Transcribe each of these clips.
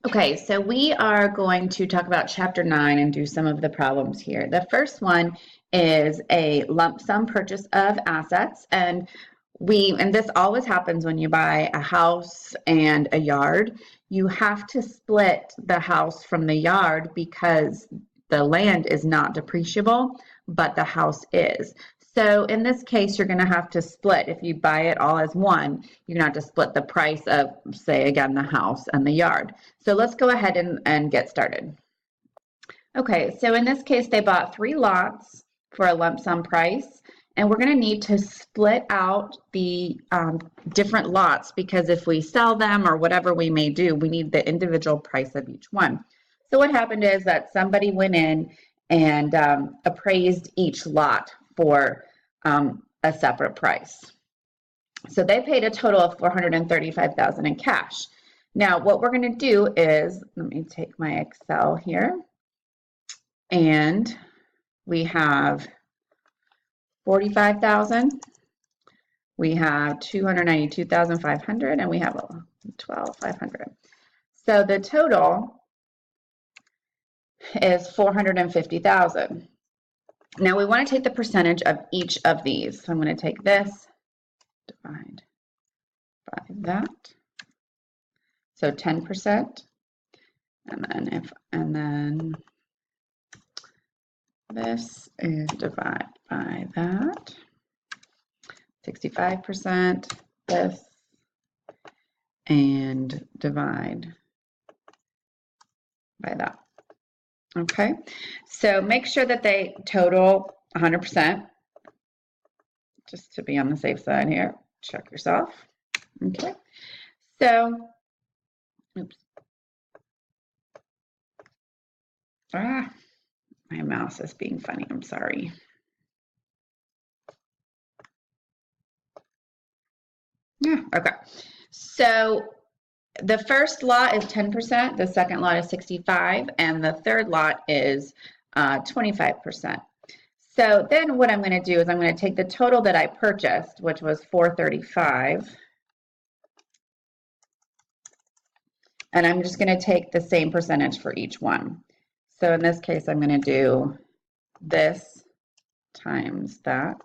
Okay, so we are going to talk about Chapter 9 and do some of the problems here. The first one is a lump sum purchase of assets, and this always happens when you buy a house and a yard. You have to split the house from the yard because the land is not depreciable, but the house is. So in this case, you're going to have to split. If you buy it all as one, you're going to have to split the price of, say, again, the house and the yard. So let's go ahead and get started. Okay, so in this case, they bought 3 lots for a lump sum price, and we're going to need to split out the different lots because if we sell them or whatever we may do, we need the individual price of each one. So what happened is that somebody went in and appraised each lot for a separate price. So they paid a total of $435,000 in cash. Now, what we're going to do is, let me take my Excel here, and we have 45,000, we have 292,500, and we have 12,500. So the total is 450,000. Now we want to take the percentage of each of these. So I'm going to take this, divide by that. So 10%, and then this is divide by that. 65%, this, and divide by that. Okay, so make sure that they total 100%, just to be on the safe side here. Check yourself. Okay, so, oops. My mouse is being funny, I'm sorry. Yeah, okay. So the first lot is 10%, the second lot is 65%, and the third lot is 25%. So then what I'm going to do is I'm going to take the total that I purchased, which was $435,000, and I'm just going to take the same percentage for each one. So in this case, I'm going to do this times that,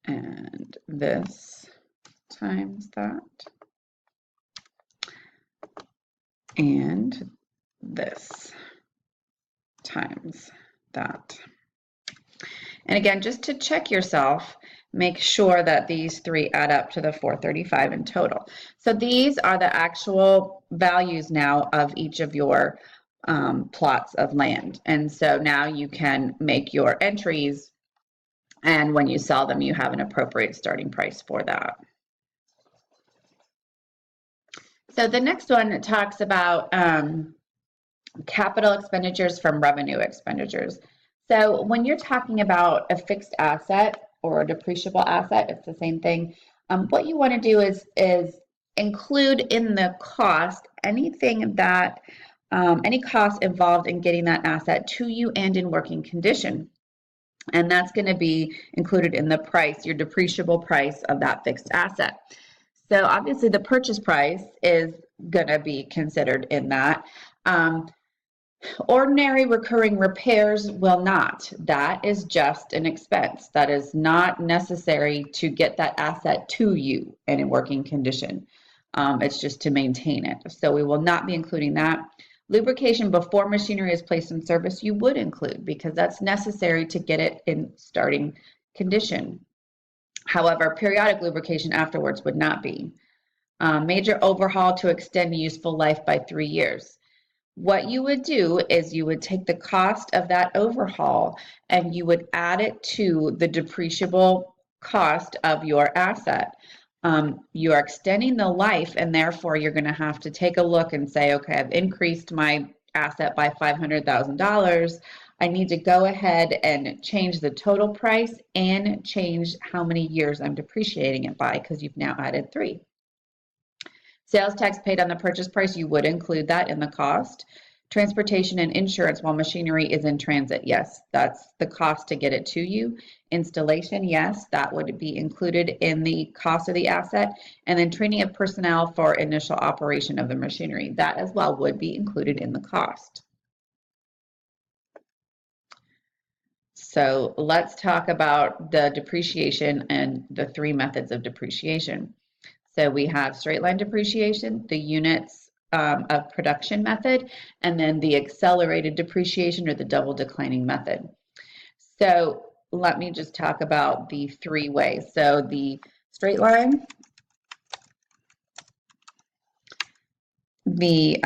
and this times that, and this times that. And again, just to check yourself, make sure that these 3 add up to the 435 in total. So these are the actual values now of each of your plots of land. And so now you can make your entries, and when you sell them, you have an appropriate starting price for that. So the next one talks about capital expenditures from revenue expenditures. So when you're talking about a fixed asset or a depreciable asset, it's the same thing. What you want to do is include in the cost anything that, any cost involved in getting that asset to you and in working condition. And that's going to be included in the price, your depreciable price of that fixed asset. So obviously the purchase price is going to be considered in that. Ordinary recurring repairs will not. That is just an expense. That is not necessary to get that asset to you and in working condition. It's just to maintain it. So we will not be including that. Lubrication before machinery is placed in service, you would include because that's necessary to get it in starting condition. However, periodic lubrication afterwards would not be. Major overhaul to extend useful life by 3 years. What you would do is you would take the cost of that overhaul and you would add it to the depreciable cost of your asset. You are extending the life, and therefore you're going to have to take a look and say, okay, I've increased my asset by $500,000. I need to go ahead and change the total price and change how many years I'm depreciating it by because you've now added 3. Sales tax paid on the purchase price, you would include that in the cost. Transportation and insurance while machinery is in transit. Yes, that's the cost to get it to you. Installation, yes, that would be included in the cost of the asset. And then training of personnel for initial operation of the machinery. That as well would be included in the cost. So let's talk about the depreciation and the three methods of depreciation. So we have straight line depreciation, the units of production method, and then the accelerated depreciation or the double declining method. So let me just talk about the three ways. So the straight line, the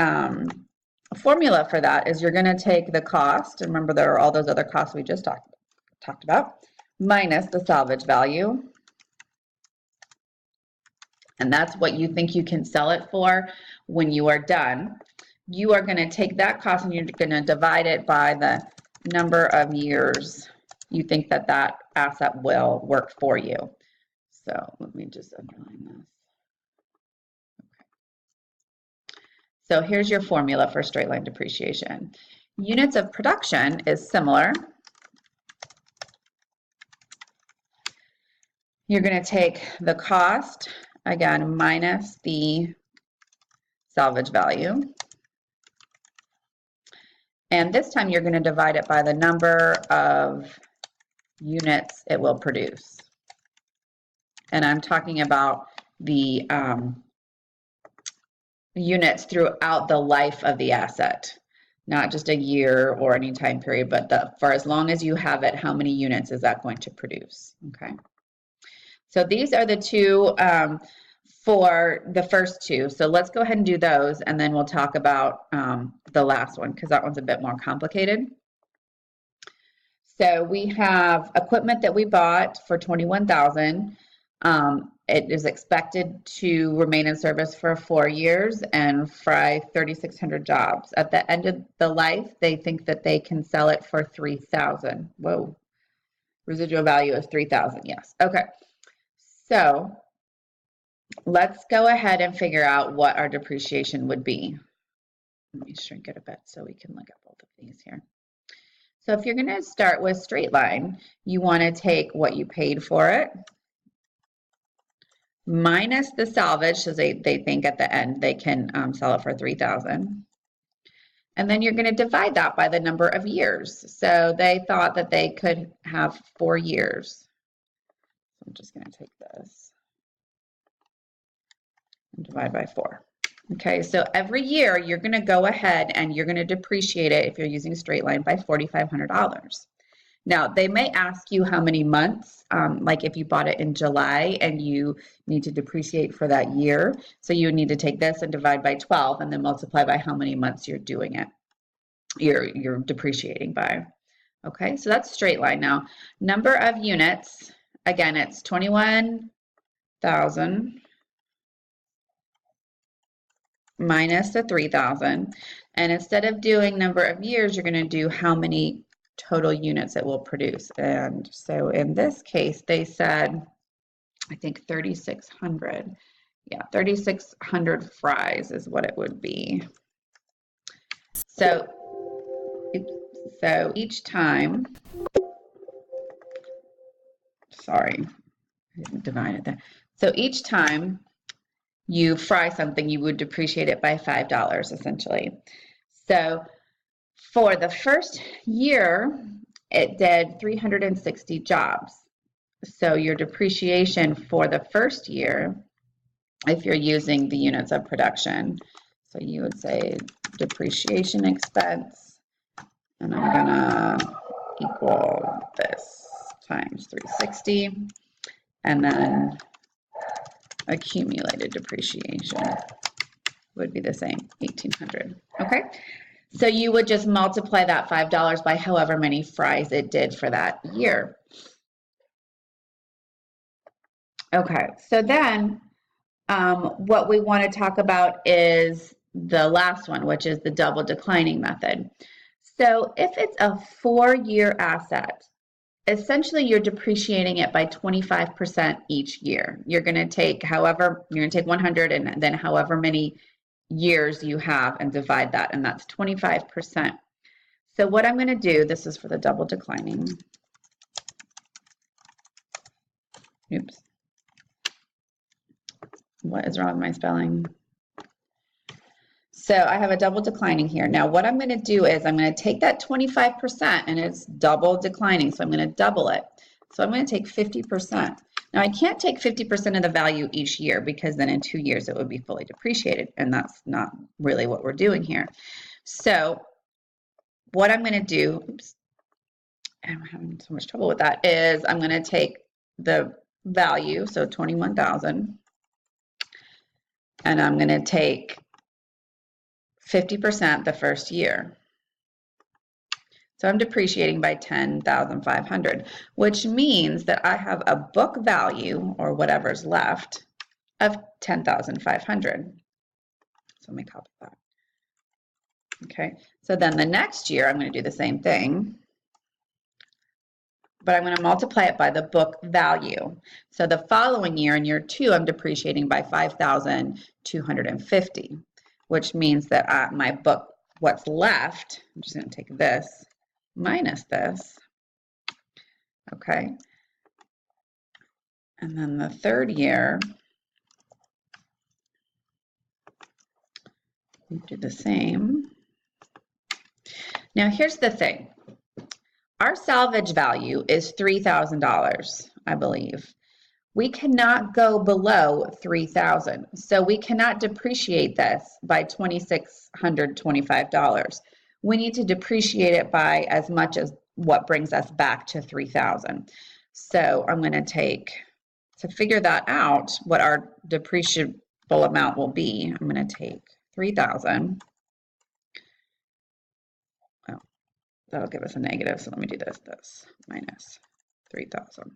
formula for that is you're going to take the cost, and remember there are all those other costs we just talked about, minus the salvage value. And that's what you think you can sell it for when you are done. You are going to take that cost and you're going to divide it by the number of years you think that that asset will work for you. So let me just underline this. Okay. So here's your formula for straight line depreciation. Units of production is similar. You're going to take the cost, again, minus the salvage value. And this time you're going to divide it by the number of units it will produce. And I'm talking about the units throughout the life of the asset, not just a year or any time period, but for as long as you have it, how many units is that going to produce? Okay. So these are the two for the first two. So let's go ahead and do those, and then we'll talk about the last one because that one's a bit more complicated. So we have equipment that we bought for $21,000. It is expected to remain in service for 4 years and fry 3,600 jobs. At the end of the life, they think that they can sell it for $3,000. Whoa, residual value is $3,000. Yes. Okay. So let's go ahead and figure out what our depreciation would be. Let me shrink it a bit so we can look at both of these here. So if you're going to start with straight line, you want to take what you paid for it minus the salvage, so they think at the end they can sell it for $3,000. And then you're going to divide that by the number of years. So they thought that they could have 4 years. I'm just going to take this and divide by 4. Okay, so every year you're going to go ahead and you're going to depreciate it if you're using straight line by $4,500. Now, they may ask you how many months, like if you bought it in July and you need to depreciate for that year. So you would need to take this and divide by 12 and then multiply by how many months you're doing it, you're depreciating by. Okay, so that's straight line. Now, number of units, again, it's 21,000 minus the 3,000. And instead of doing number of years, you're going to do how many total units it will produce. And so in this case, they said, I think 3,600. Yeah, 3,600 fries is what it would be. So each time, sorry, I didn't divide it there. So each time you fry something, you would depreciate it by $5 essentially. So for the first year, it did 360 jobs. So your depreciation for the first year, if you're using the units of production, so you would say depreciation expense, and I'm gonna equal this times 360, and then accumulated depreciation would be the same, 1,800. Okay, so you would just multiply that $5 by however many fries it did for that year. Okay, so then what we want to talk about is the last one, which is the double declining method. So if it's a 4-year asset, essentially you're depreciating it by 25% each year. You're going to take 100 and then however many years you have and divide that, and that's 25%. So what I'm going to do, this is for the double declining. Oops. What is wrong with my spelling? So I have a double declining here. Now what I'm going to do is I'm going to take that 25% and it's double declining. So I'm going to double it. So I'm going to take 50%. Now I can't take 50% of the value each year because then in 2 years it would be fully depreciated, and that's not really what we're doing here. So what I'm going to do, oops, I'm having so much trouble with that, is I'm going to take the value, so 21,000, and I'm going to take 50% the first year. So I'm depreciating by 10,500, which means that I have a book value, or whatever's left, of 10,500. So let me copy that. Okay, so then the next year I'm going to do the same thing, but I'm going to multiply it by the book value. So the following year, in year 2, I'm depreciating by 5,250, which means that my book, what's left, I'm just going to take this minus this, okay? And then the third year, we do the same. Now here's the thing. Our salvage value is $3,000, I believe. We cannot go below 3,000. So we cannot depreciate this by $2,625. We need to depreciate it by as much as what brings us back to 3,000. So I'm going to take, to figure that out, what our depreciable amount will be, I'm going to take 3,000. Well, that'll give us a negative, so let me do this minus 3,000.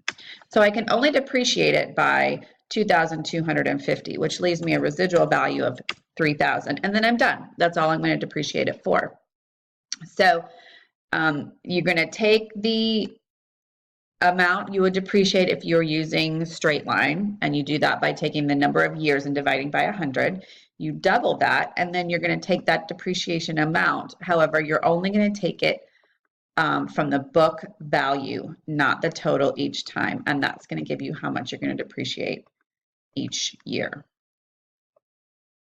So I can only depreciate it by 2,250, which leaves me a residual value of 3,000, and then I'm done. That's all I'm going to depreciate it for. So you're going to take the amount you would depreciate if you're using straight line, and you do that by taking the number of years and dividing by 100. You double that, and then you're going to take that depreciation amount. However, you're only going to take it from the book value, not the total each time, and that's going to give you how much you're going to depreciate each year.